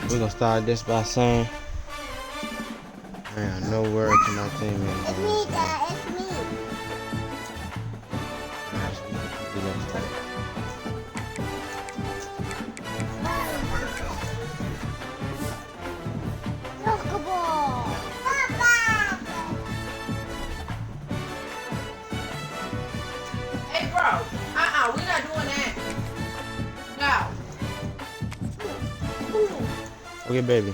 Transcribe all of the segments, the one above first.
We're gonna start this by saying, man, no word to my teammates. It's me, Dad. It's me. Pokeball. Papa. Hey, bro. We're not doing that. No. Okay, baby.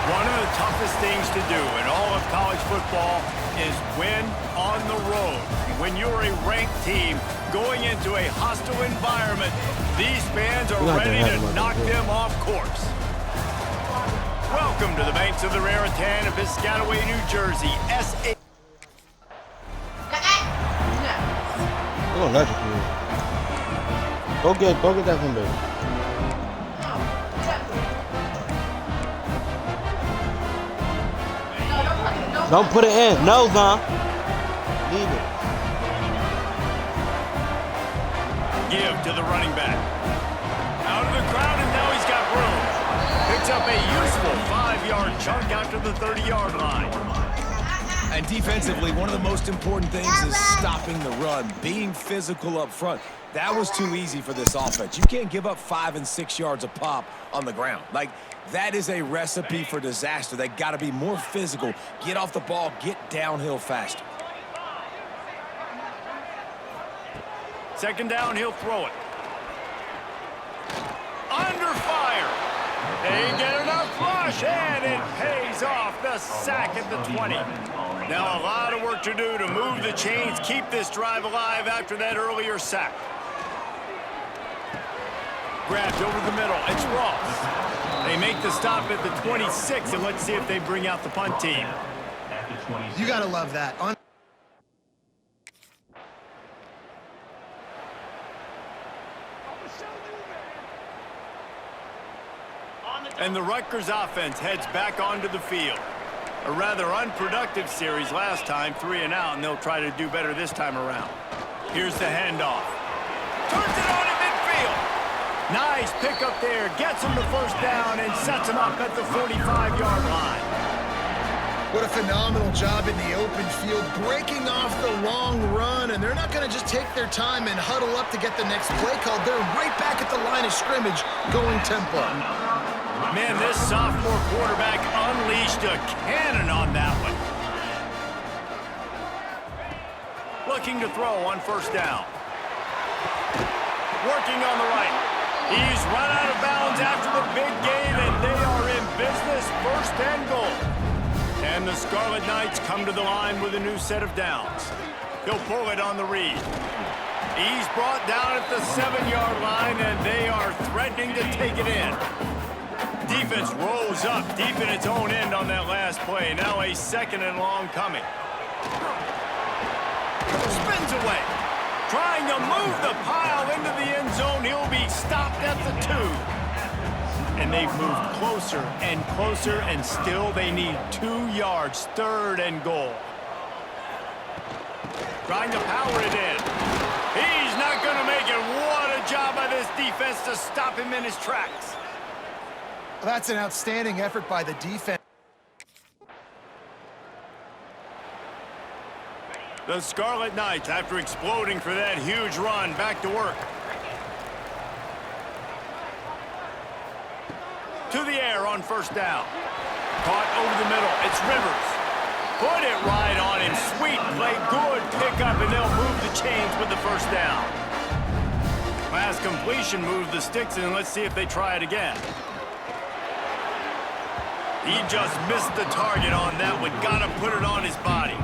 One of the toughest things to do in all of college football is win on the road. When you're a ranked team going into a hostile environment, these fans are ready to knock them off course. Welcome to the banks of the Raritan of Piscataway, New Jersey. SA. We're gonna let you. Go get that from baby. Don't put it in. No, Zon. Leave it. Give to the running back. Out of the crowd, and now he's got room. Picks up a useful 5-yard chunk out to the 30-yard line. And defensively, one of the most important things is stopping the run, being physical up front. That was too easy for this offense. You can't give up 5 and 6 yards a pop on the ground. Like, that is a recipe for disaster. They got to be more physical, get off the ball, get downhill faster. Second down, he'll throw it. Under fire. They get enough rush, and it pays off. The sack at the 20. Now a lot of work to do to move the chains, keep this drive alive after that earlier sack. Grabbed over the middle. It's Ross. They make the stop at the 26, and let's see if they bring out the punt team. You gotta love that. And the Rutgers offense heads back onto the field. A rather unproductive series last time, 3 and out, and they'll try to do better this time around. Here's the handoff. Turns it on in midfield. Nice pickup there. Gets him the first down and sets him up at the 45-yard line. What a phenomenal job in the open field, breaking off the long run, and they're not going to just take their time and huddle up to get the next play called. They're right back at the line of scrimmage, going tempo. Man, this sophomore quarterback unleashed a cannon on that one. Looking to throw on first down. Working on the right. He's run out of bounds after the big gain, and they are in business, first and goal. And the Scarlet Knights come to the line with a new set of downs. He'll pull it on the read. He's brought down at the 7-yard line, and they are threatening to take it in. Defense rolls up deep in its own end on that last play. Now a second and long coming. Spins away. Trying to move the pile into the end zone. He'll be stopped at the 2. And they've moved closer and closer, and still they need 2 yards. Third and goal. Trying to power it in. He's not going to make it. What a job by this defense to stop him in his tracks. That's an outstanding effort by the defense. The Scarlet Knights, after exploding for that huge run, back to work. To the air on first down. Caught over the middle. It's Rivers. Put it right on him. Sweet play. Good pickup, and they'll move the chains with the first down. Last completion moved the sticks, and let's see if they try it again. He just missed the target on that one. Got to put it on his body.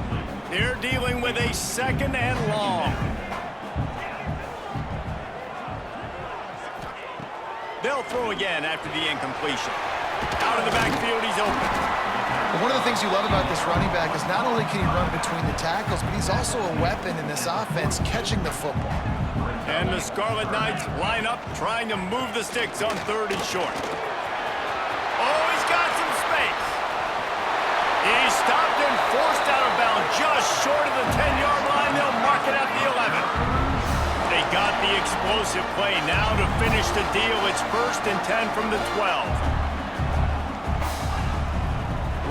They're dealing with a second and long. They'll throw again after the incompletion. Out of the backfield, he's open. One of the things you love about this running back is not only can he run between the tackles, but he's also a weapon in this offense, catching the football. And the Scarlet Knights line up, trying to move the sticks on third and short. Oh, he's got some space. short of the 10-yard line. They'll mark it at the 11. They got the explosive play now to finish the deal. It's 1st and 10 from the 12.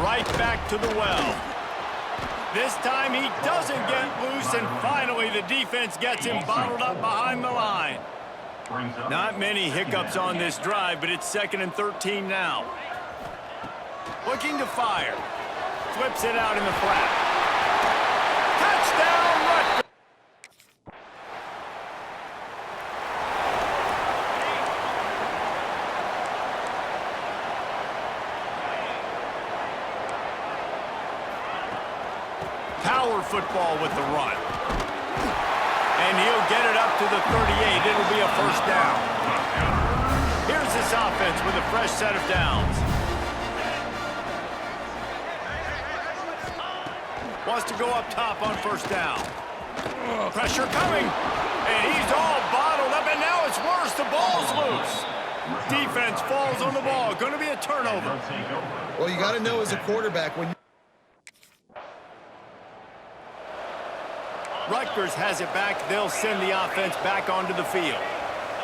Right back to the well. This time he doesn't get loose, and finally the defense gets him bottled up behind the line. Not many hiccups on this drive, but it's 2nd and 13 now. Looking to fire. Flips it out in the flat. Touchdown, Rutgers! Power football with the run. And he'll get it up to the 38. It'll be a 1st down. Here's this offense with a fresh set of downs. Wants to go up top on 1st down. Pressure coming. And he's all bottled up, and now it's worse. The ball's loose. Defense falls on the ball. Going to be a turnover. Well, you got to know as a quarterback when Rutgers has it back. They'll send the offense back onto the field.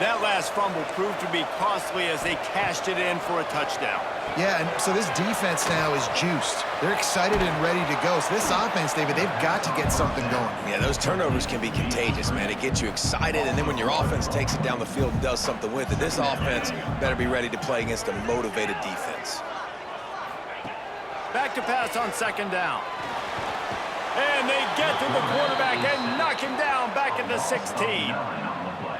That last fumble proved to be costly as they cashed it in for a touchdown. Yeah, and so this defense now is juiced. They're excited and ready to go. So this offense, David, they've got to get something going. Yeah, those turnovers can be contagious, man. It gets you excited, and then when your offense takes it down the field and does something with it, this offense better be ready to play against a motivated defense. Back to pass on 2nd down. And they get to the quarterback and knock him down back at the 16.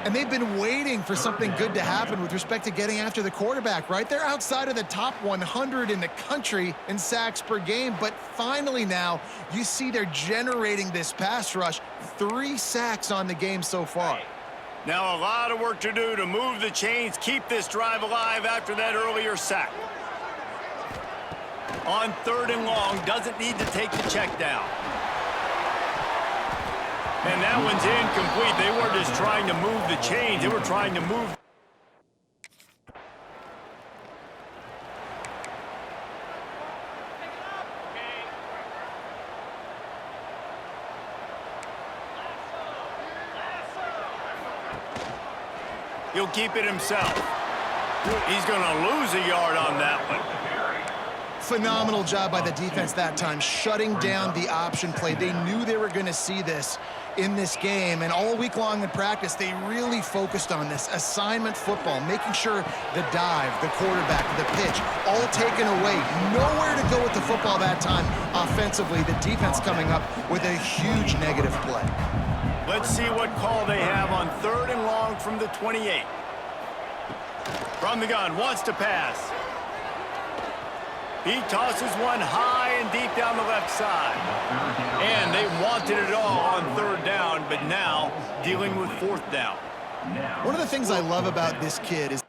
And they've been waiting for something good to happen with respect to getting after the quarterback, right? They're outside of the top 100 in the country in sacks per game, but finally now you see they're generating this pass rush. 3 sacks on the game so far. Now a lot of work to do to move the chains, keep this drive alive after that earlier sack. On 3rd and long, doesn't need to take the check down. And that one's incomplete. They weren't just trying to move the chains. They were trying to move. He'll keep it himself. He's going to lose a yard on that one. Phenomenal job by the defense that time, shutting down the option play. They knew they were going to see this in this game, and all week long in practice, they really focused on this assignment football, making sure the dive, the quarterback, the pitch, all taken away. Nowhere to go with the football that time offensively. The defense coming up with a huge negative play. Let's see what call they have on 3rd and long from the 28. From the gun, wants to pass. He tosses one high and deep down the left side. And they wanted it all on 3rd down, but now dealing with 4th down. One of the things I love about this kid is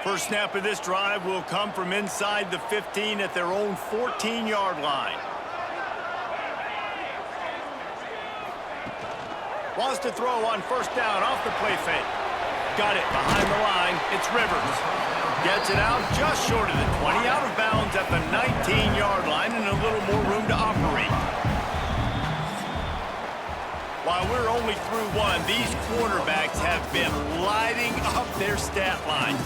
first snap of this drive will come from inside the 15 at their own 14-yard line. Wants to throw on 1st down off the play fake. Got it behind the line. It's Rivers. Gets it out just short of the 20, out of bounds at the 19-yard line, and a little more room to operate. While we're only through one, these quarterbacks have been lighting up their stat lines.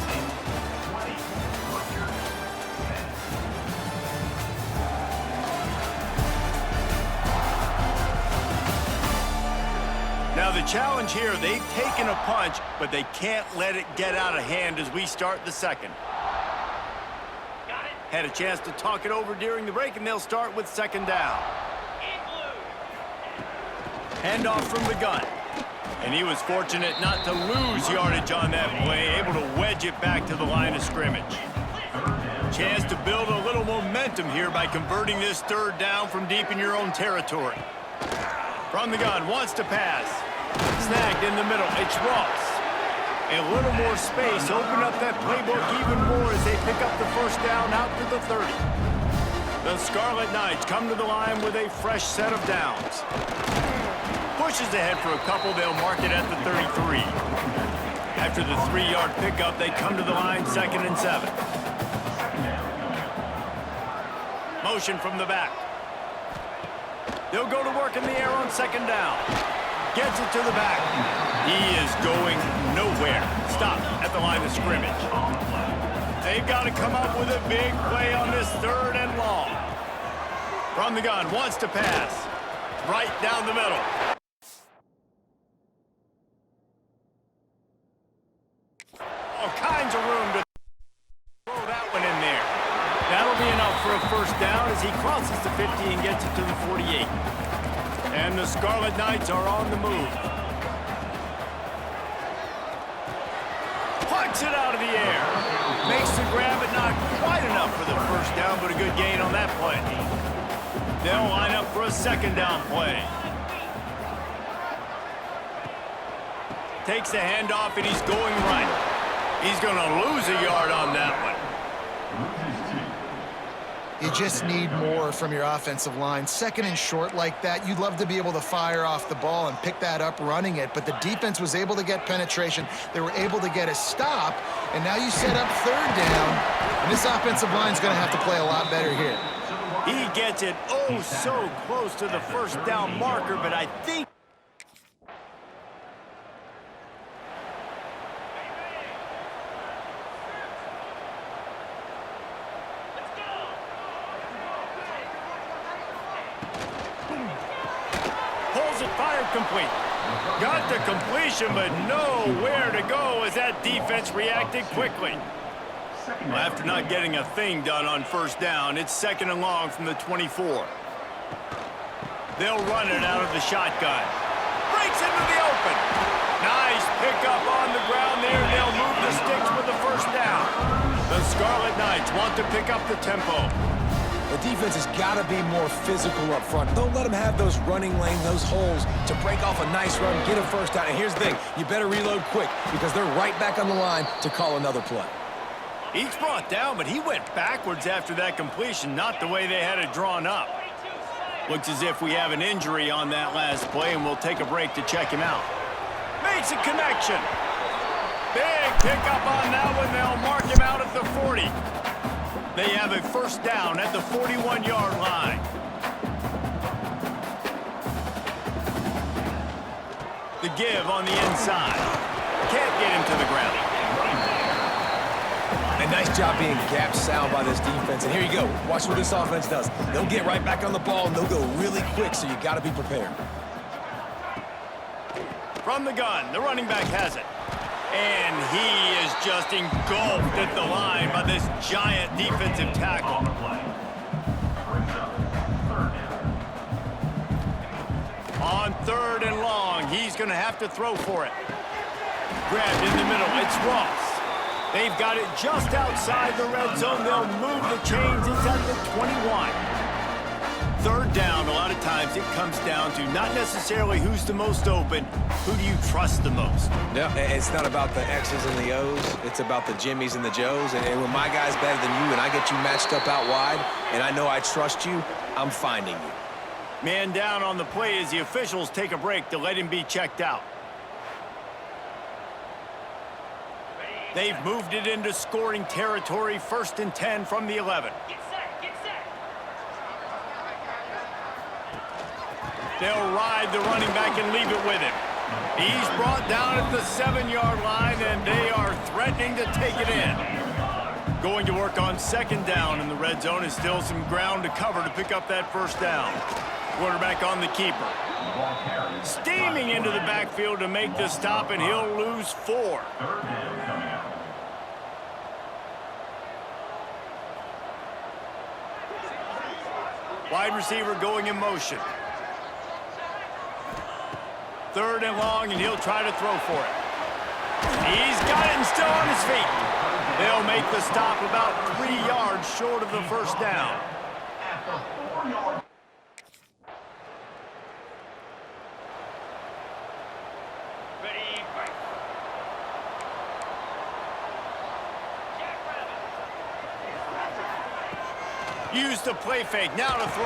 Now the challenge here, they've taken a punch, but they can't let it get out of hand as we start the 2nd. Had a chance to talk it over during the break, and they'll start with 2nd down. Handoff from the gun. And he was fortunate not to lose yardage on that play, able to wedge it back to the line of scrimmage. Chance to build a little momentum here by converting this 3rd down from deep in your own territory. From the gun, wants to pass. Snagged in the middle, it's Ross. A little more space, open up that playbook even more as they pick up the 1st down out to the 30. The Scarlet Knights come to the line with a fresh set of downs. Pushes ahead for a couple, they'll mark it at the 33. After the 3-yard pickup, they come to the line 2nd and 7. Motion from the back. They'll go to work in the air on second down. Gets it to the back. He is going nowhere. Stop at the line of scrimmage. They've got to come up with a big play on this 3rd and long. From the gun, wants to pass. Right down the middle. All kinds of room to throw that one in there. That'll be enough for a first down as he crosses the 50 and gets it to the 48. And the Scarlet Knights are on the move. Plucks it out of the air. Makes the grab, but not quite enough for the first down, but a good gain on that play. They'll line up for a second down play. Takes the handoff, and he's going right. He's going to lose a yard on that one. You just need more from your offensive line. 2nd and short like that, you'd love to be able to fire off the ball and pick that up running it, but the defense was able to get penetration. They were able to get a stop, and now you set up 3rd down, and this offensive line's going to have to play a lot better here. He gets it oh so close to the first down marker, but I think pulls it, fired, complete. Got the completion, but nowhere to go as that defense reacted quickly. Well, after not getting a thing done on first down, it's 2nd and long from the 24. They'll run it out of the shotgun. Breaks into the open. Nice pickup on the ground there. They'll move the sticks with the first down. The Scarlet Knights want to pick up the tempo. The defense has got to be more physical up front. Don't let them have those running lanes, those holes to break off a nice run, get a first down. And here's the thing, you better reload quick because they're right back on the line to call another play. He's brought down, but he went backwards after that completion, not the way they had it drawn up. Looks as if we have an injury on that last play, and we'll take a break to check him out. Makes a connection. Big pickup on that one. They'll mark him out at the 40. They have a first down at the 41-yard line. The give on the inside. Can't get him to the ground. A nice job being gap sound by this defense. And here you go. Watch what this offense does. They'll get right back on the ball, and they'll go really quick, so you got to be prepared. From the gun, the running back has it. And he is just engulfed at the line by this giant defensive tackle. On 3rd and long, he's going to have to throw for it. Grabbed in the middle, it's Ross. They've got it just outside the red zone. They'll move the chains. It's at the 21. 3rd down, a lot of times it comes down to not necessarily who's the most open, who do you trust the most? Yeah, it's not about the X's and the O's. It's about the Jimmies and the Joes. And when my guy's better than you and I get you matched up out wide and I know I trust you, I'm finding you. Man down on the play as the officials take a break to let him be checked out. They've moved it into scoring territory, 1st and 10 from the 11. They'll ride the running back and leave it with him. He's brought down at the 7-yard line, and they are threatening to take it in. Going to work on 2nd down in the red zone is still some ground to cover to pick up that first down. Quarterback on the keeper. Steaming into the backfield to make the stop, and he'll lose 4. Wide receiver going in motion. 3rd and long, and he'll try to throw for it. He's got it and still on his feet. They'll make the stop about 3 yards short of the first down. Use the play fake, now to throw.